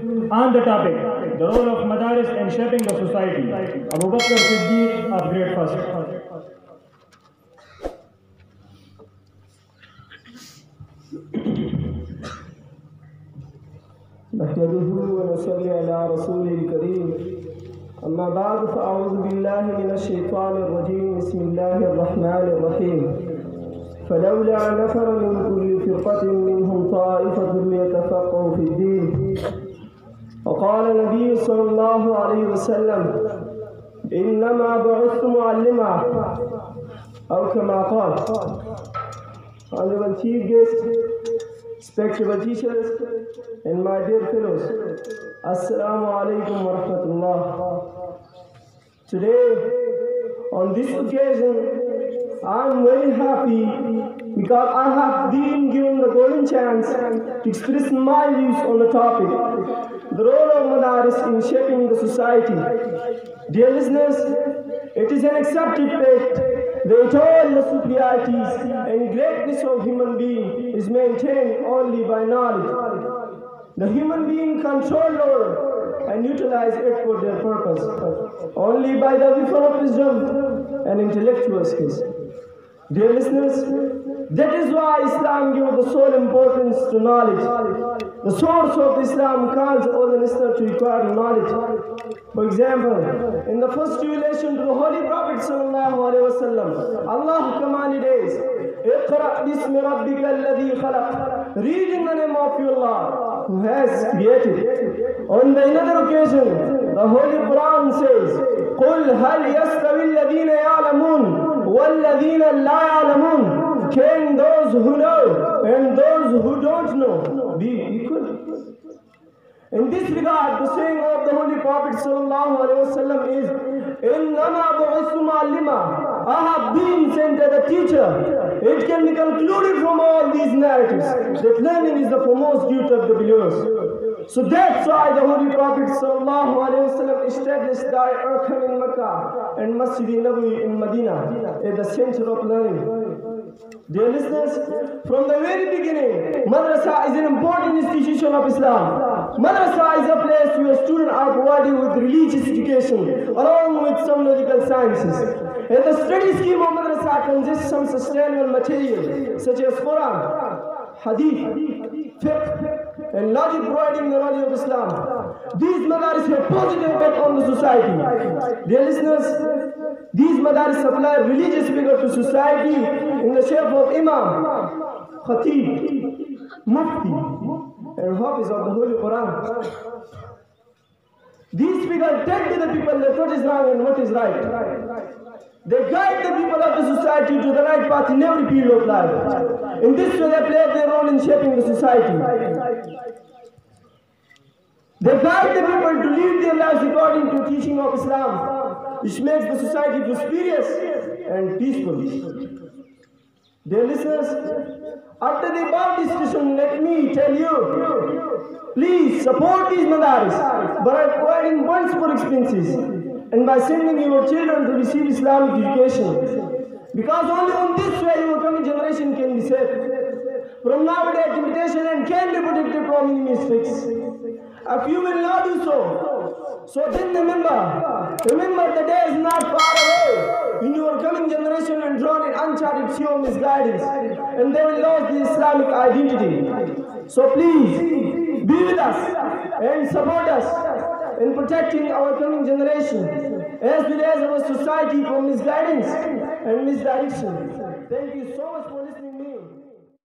on the topic, the role of Madaris in shaping the society. Abu Bakr Siddiq of Grade First. نحمده ونصلي على رسوله الكريم أما بعد فأعوذ بالله من الشيطان الرجيم بسم الله الرحمن الرحيم فلولا نفر من كل فرقة منهم طائفة ليتفقهوا في الدين وقال النبي صلى الله عليه وسلم إنما بعثت معلما أو كما قال. Honorable Chief Guest, respectable teachers, and my dear fellows, Assalamu alaikum wa rahmatullah. Today, on this occasion, I am very happy because I have been given the golden chance to express my views on the topic, the role of Madaris in shaping the society. Dear listeners, it is an accepted fact that all the superiorities and greatness of human being is maintained only by knowledge. The human being control Lord and utilize it for their purpose only by the weapon of wisdom and intellectual skills. Dear listeners, that is why Islam gives the sole importance to knowledge. The source of Islam calls all the listener to acquire knowledge. For example, in the first revelation to the Holy Prophet ﷺ, Allah commanded us, "Iqra bismi rabbika alladhi khalaq." Read in the name of your Allah who has created. On another occasion, the Holy Quran says, "Qul hal yastawi alladhina ya'lamun walladhina la ya'lamun." Can those who know and those who don't know be equal? In this regard, the saying of the Holy Prophet ﷺ is, "Innama bu'ithu mu'allima." I have been sent as a teacher. It can be concluded from all these narratives that learning is the foremost duty of the believers. So that's why the Holy Prophet ﷺ established Dar Arqam in Makkah and Masjid Nabawi in Medina as the center of learning. Dear listeners, from the very beginning, Madrasa is an important institution of Islam. Madrasa is a place where students are provided with religious education along with some logical sciences. And the study scheme of Madrasa consists of some sustainable material such as Quran, Hadith, Fiqh, and logic providing the knowledge of Islam. These madaris have positive impact on the society. Dear listeners, these madaris supply religious figure to society in the shape of Imam, Khatib, Mufti, and Hafiz of the Holy Quran. These figures tell to the people that what is wrong and what is right. They guide the people of the society to the right path in every field of life. In this way, they play their role in shaping the society. They guide the people to live their lives according to the teaching of Islam, which makes the society prosperous and peaceful. Dear listeners, after the above discussion, let me tell you, please support these madaris by providing funds for expenses and by sending your children to receive Islamic education. Because only on this way your coming generation can be saved from nowadays temptation and can be protected from any mistakes. If you will not do so then remember the day is not far away when your coming generation will drown in uncharted sea of misguidance and they will lose the Islamic identity. So please, be with us and support us in protecting our coming generation as well as our society from misguidance and misdirection. Thank you so much for listening to me.